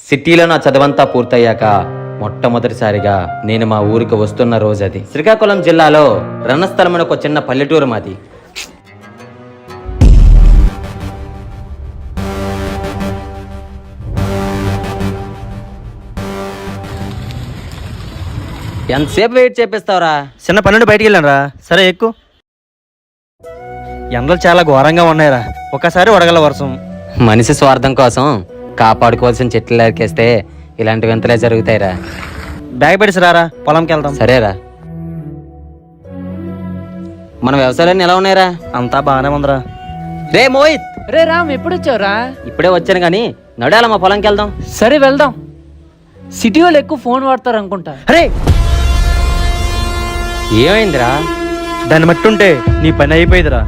సిటీలో నా చదువంతా పూర్తయ్యాక మొట్టమొదటిసారిగా నేను మా ఊరికి వస్తున్న రోజు అది. శ్రీకాకుళం జిల్లాలో రణస్థలం ఒక చిన్న పల్లెటూరు మాది. ఎంతసేపు వెయిట్ చేపిస్తావురా? చిన్న పని నుండి బయటికి వెళ్ళాను రా. సరే ఎక్కు. ఎండలు చాలా ఘోరంగా ఉన్నాయిరా. ఒకసారి వడగల వర్షం. మనిషి స్వార్థం కోసం కాపాడుకోవాల్సిన చెట్లు నరికేస్తే ఇలాంటి వింతలే జరుగుతాయిరా. బ్యాగ్ పెడిసి రారా, పొలంకి వెళ్దాం. సరేరా. మన వ్యవసాయాలన్నీ ఎలా ఉన్నాయిరా? అంతా బాగానే ఉందిరా. రే మోహిత్, రే రామ్, ఎప్పుడు వచ్చావురా? ఇప్పుడే వచ్చాను కానీ నడాల మా పొలంకి వెళ్దాం. సరే వెళ్దాం. సిటీ వాళ్ళు ఎక్కువ ఫోన్ వాడతారు అనుకుంటా. అరే ఏమైందిరా? దాన్ని మట్టుంటే నీ పని అయిపోయిందిరా.